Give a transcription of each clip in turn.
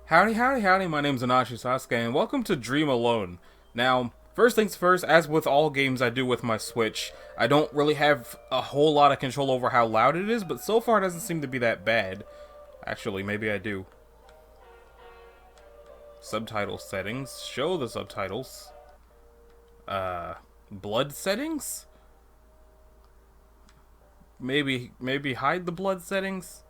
Howdy, howdy, howdy, my name's Anashi Sasuke, and welcome to Dream Alone. Now, first things first, as with all games I do with my Switch, I don't really have a whole lot of control over how loud it is, but so far it doesn't seem to be that bad. Actually, maybe I do. Subtitle settings. Show the subtitles. Blood settings? Maybe hide the blood settings?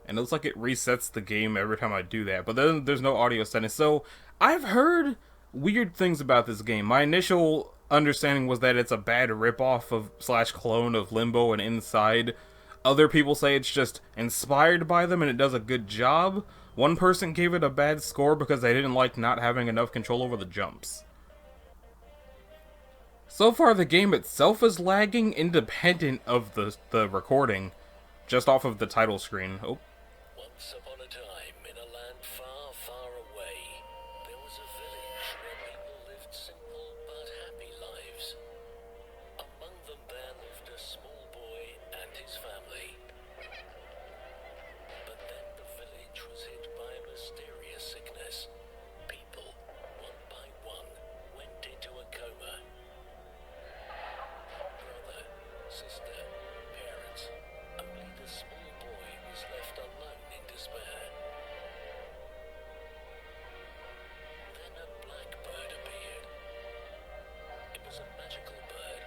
And it looks like it resets the game every time I do that. But then there's no audio settings. So I've heard weird things about this game. My initial understanding was that it's a bad ripoff of slash clone of Limbo and Inside. Other people say it's just inspired by them and it does a good job. One person gave it a bad score because they didn't like not having enough control over the jumps. So far the game itself is lagging independent of the recording. Just off of the title screen. Oh. Once upon a time, in a land far, far away, there was a village where people lived simple but happy lives. Among them there lived a small boy and his family. But then the village was hit by a mysterious sickness. People, one by one, went into a coma. Brother, sister, parents, only the small boy was left alone in despair. Then a blackbird appeared. It was a magical bird,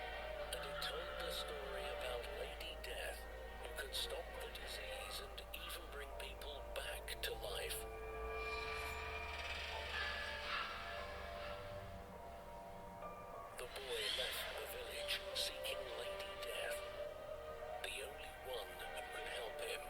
and it told the story about Lady Death, who could stop the disease and even bring people back to life. The boy left the village seeking Lady Death, the only one who could help him.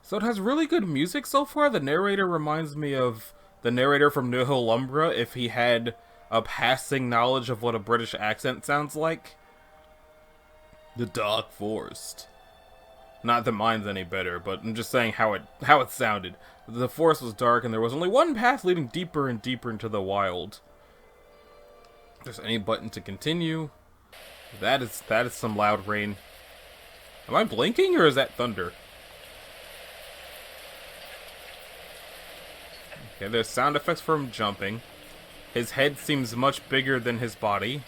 So it has really good music so far. The narrator reminds me of the narrator from Nihil Umbra if he had a passing knowledge of what a British accent sounds like. The Dark Forest. Not that mine's any better, but I'm just saying how it sounded. The forest was dark and there was only one path leading deeper and deeper into the wild. If there's any button to continue. That is some loud rain. Am I blinking or is that thunder? Okay, there's sound effects for him jumping. His head seems much bigger than his body.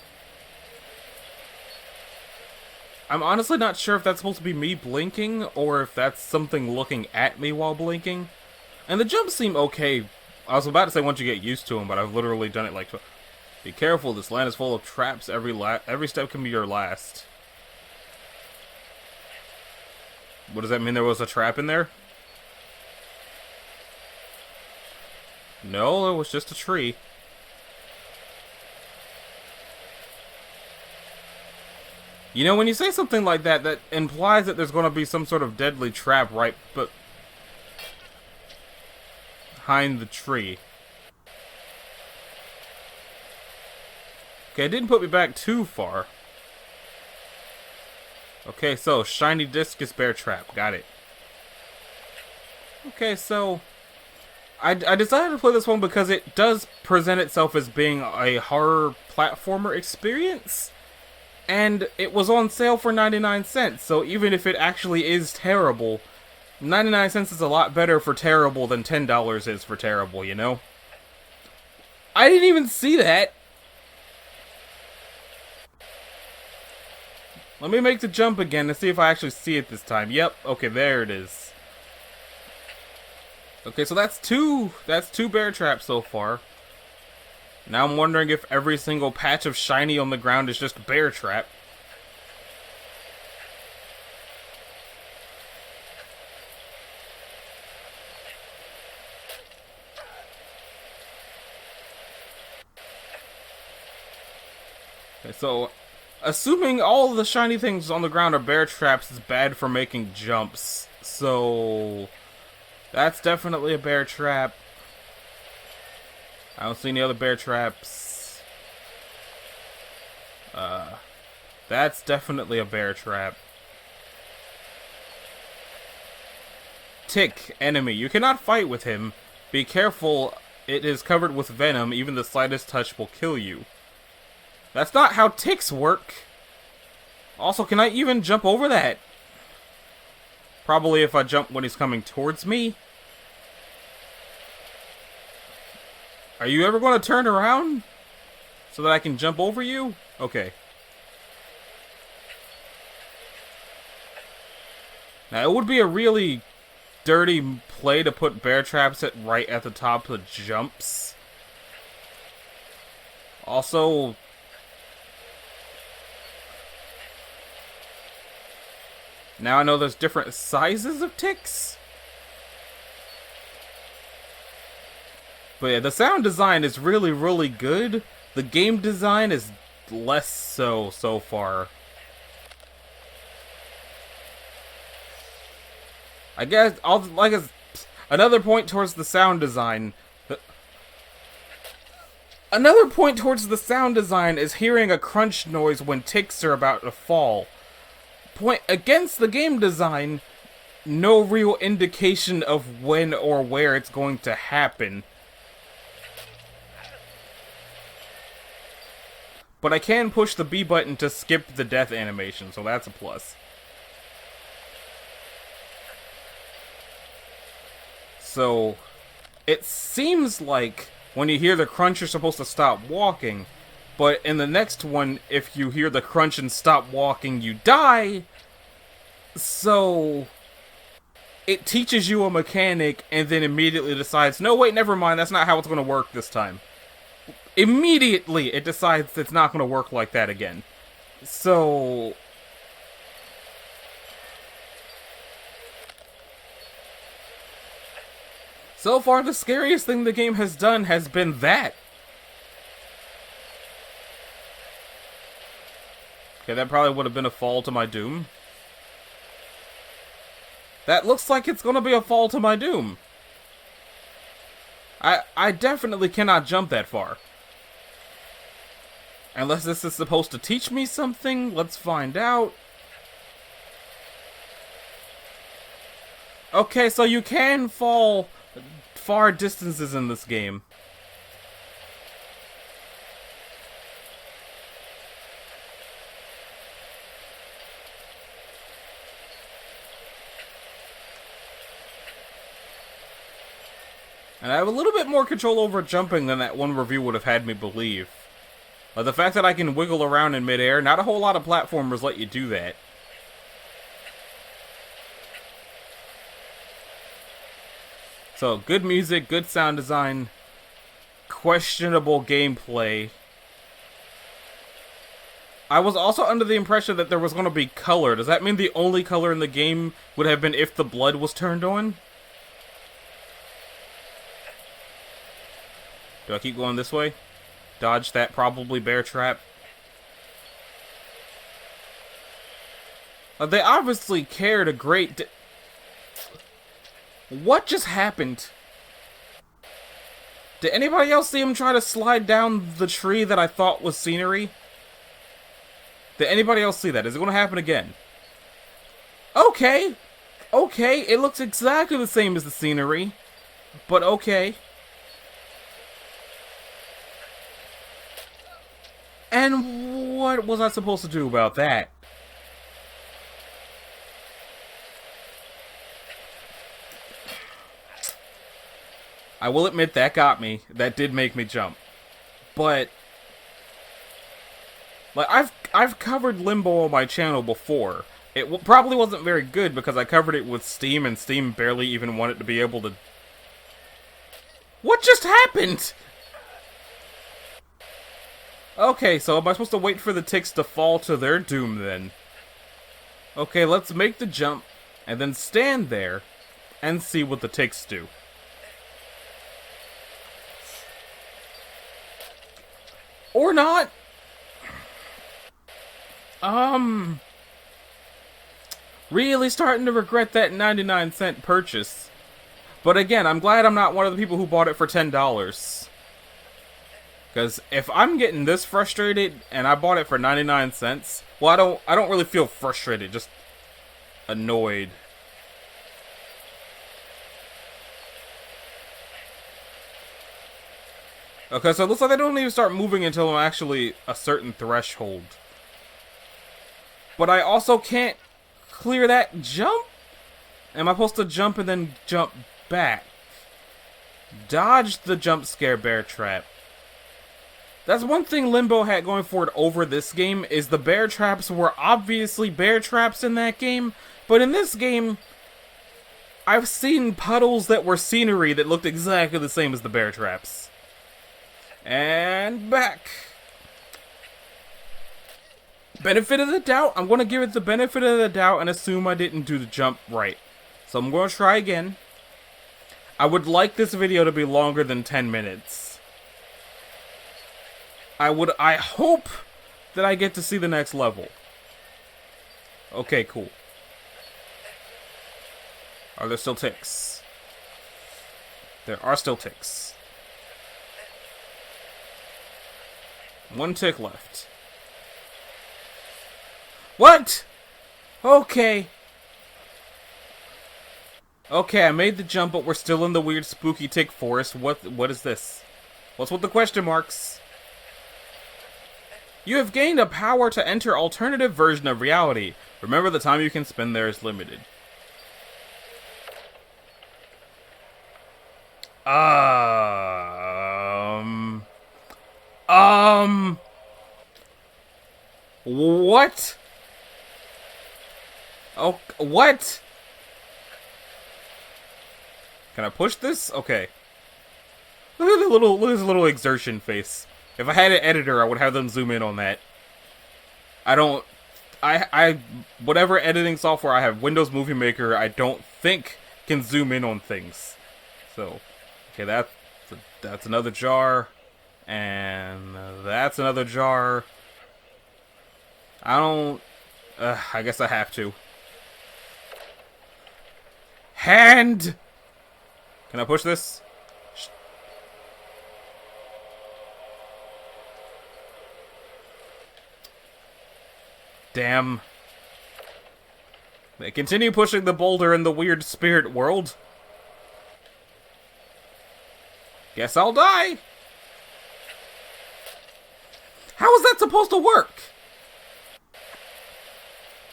I'm honestly not sure if that's supposed to be me blinking, or if that's something looking at me while blinking. And the jumps seem okay. I was about to say once you get used to them, but I've literally done it like... Be careful, this land is full of traps. Every step can be your last. What does that mean, there was a trap in there? No, it was just a tree. You know, when you say something like that, that implies that there's going to be some sort of deadly trap right behind the tree. Okay, it didn't put me back too far. Okay, so, shiny discus bear trap. Got it. Okay, so... I decided to play this one because it does present itself as being a horror platformer experience. And it was on sale for 99 cents, so even if it actually is terrible, 99 cents is a lot better for terrible than $10 is for terrible, you know? I didn't even see that! Let me make the jump again to see if I actually see it this time. Yep, okay, there it is. Okay, so that's two bear traps so far. Now I'm wondering if every single patch of shiny on the ground is just a bear trap. Okay, so assuming all the shiny things on the ground are bear traps is bad for making jumps. So that's definitely a bear trap. I don't see any other bear traps. That's definitely a bear trap. Tick, enemy. You cannot fight with him. Be careful, it is covered with venom. Even the slightest touch will kill you. That's not how ticks work. Also, can I even jump over that? Probably if I jump when he's coming towards me. Are you ever going to turn around so that I can jump over you? Okay. Now, it would be a really dirty play to put bear traps right at the top of the jumps. Also, now I know there's different sizes of ticks. But yeah, the sound design is really, really good. The game design is less so far. I guess another point towards the sound design. Another point towards the sound design is hearing a crunch noise when ticks are about to fall. Point against the game design, no real indication of when or where it's going to happen. But I can push the B button to skip the death animation, so that's a plus. So, it seems like when you hear the crunch, you're supposed to stop walking. But in the next one, if you hear the crunch and stop walking, you die. So, it teaches you a mechanic and then immediately decides, no, wait, never mind, that's not how it's going to work this time. Immediately, it decides it's not going to work like that again. So, so far, the scariest thing the game has done has been that. Okay, that probably would have been a fall to my doom. That looks like it's going to be a fall to my doom. I definitely cannot jump that far. Unless this is supposed to teach me something, let's find out. Okay, so you can fall far distances in this game. And I have a little bit more control over jumping than that one review would have had me believe. Like the fact that I can wiggle around in midair, not a whole lot of platformers let you do that. So, good music, good sound design, questionable gameplay. I was also under the impression that there was going to be color. Does that mean the only color in the game would have been if the blood was turned on? Do I keep going this way? Dodge that probably bear trap. They obviously cared a great What just happened? Did anybody else see him try to slide down the tree that I thought was scenery? Did anybody else see that? Is it going to happen again? Okay. Okay, it looks exactly the same as the scenery. But okay. And what was I supposed to do about that? I will admit that got me. That did make me jump. But like I've covered Limbo on my channel before. It probably wasn't very good because I covered it with Steam and Steam barely even wanted to be able to. What just happened? Okay, so am I supposed to wait for the ticks to fall to their doom then? Okay, let's make the jump and then stand there and see what the ticks do. Or not. Really starting to regret that 99-cent purchase. But again, I'm glad I'm not one of the people who bought it for $10. Because if I'm getting this frustrated and I bought it for 99 cents, well, I don't really feel frustrated, just annoyed. Okay, so it looks like they don't even start moving until I'm actually a certain threshold. But I also can't clear that jump? Am I supposed to jump and then jump back? Dodge the jump scare bear trap. That's one thing Limbo had going for it over this game, is the bear traps were obviously bear traps in that game, but in this game, I've seen puddles that were scenery that looked exactly the same as the bear traps. And back. Benefit of the doubt, I'm going to give it the benefit of the doubt and assume I didn't do the jump right. So I'm going to try again. I would like this video to be longer than 10 minutes. I hope that I get to see the next level. Okay, cool. Are there still ticks? There are still ticks. One tick left. What? Okay. Okay, I made the jump, but we're still in the weird spooky tick forest. What is this? What's with the question marks? You have gained a power to enter alternative version of reality. Remember, the time you can spend there is limited. What? Oh, what? Can I push this? Okay. Look at his little exertion face. If I had an editor, I would have them zoom in on that. Whatever editing software I have, Windows Movie Maker, I don't think can zoom in on things. So, okay, that's another jar, and that's another jar. I guess I have to. Hand! Can I push this? Damn. They continue pushing the boulder in the weird spirit world. Guess I'll die. How is that supposed to work?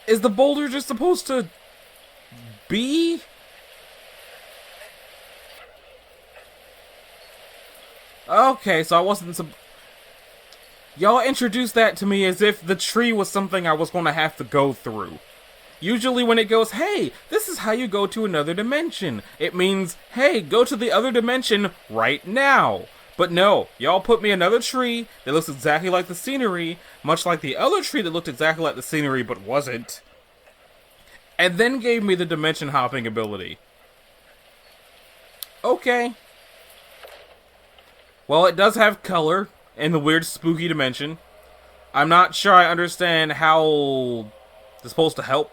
Is the boulder just supposed to be? Okay, so I wasn't Y'all introduced that to me as if the tree was something I was going to have to go through. Usually when it goes, hey, this is how you go to another dimension, it means, hey, go to the other dimension right now. But no, y'all put me another tree that looks exactly like the scenery, much like the other tree that looked exactly like the scenery but wasn't, and then gave me the dimension hopping ability. Okay. Well, it does have color in the weird spooky dimension. I'm not sure I understand how it's supposed to help.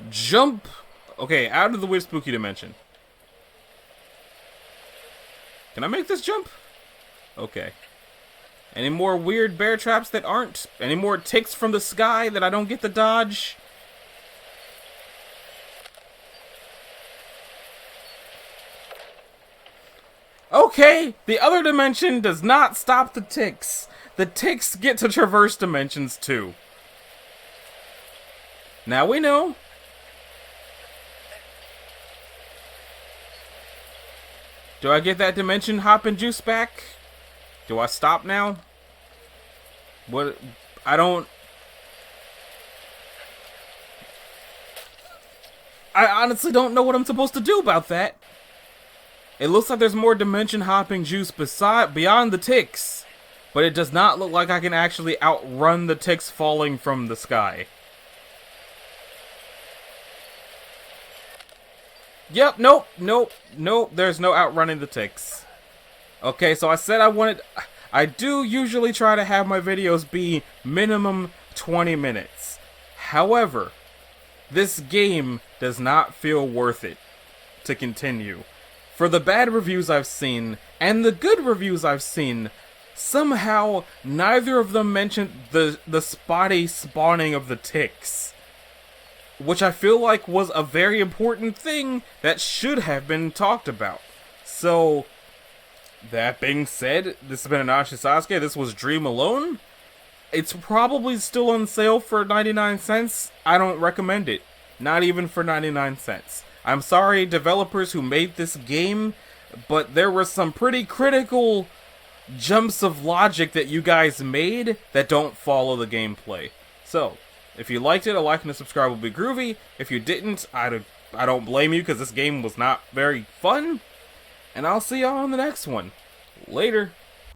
Jump. Okay, out of the weird spooky dimension. Can I make this jump? Okay. Any more weird bear traps that aren't? Any more ticks from the sky that I don't get to dodge? Okay, the other dimension does not stop the ticks. The ticks get to traverse dimensions too. Now we know. Do I get that dimension hopping juice back? Do I stop now? What? I honestly don't know what I'm supposed to do about that. It looks like there's more dimension hopping juice beyond the ticks, but it does not look like I can actually outrun the ticks falling from the sky. Yep, nope, there's no outrunning the ticks. Okay, so I said I do usually try to have my videos be minimum 20 minutes. However, this game does not feel worth it to continue. For the bad reviews I've seen, and the good reviews I've seen, somehow neither of them mentioned the spotty spawning of the ticks. Which I feel like was a very important thing that should have been talked about. So, That being said, this has been Anashi Sasuke. This was Dream Alone. It's probably still on sale for 99 cents. I don't recommend it. Not even for 99 cents. I'm sorry, developers who made this game, but there were some pretty critical jumps of logic that you guys made that don't follow the gameplay. So, if you liked it, a like and a subscribe will be groovy. If you didn't, I don't blame you because this game was not very fun. And I'll see y'all on the next one. Later.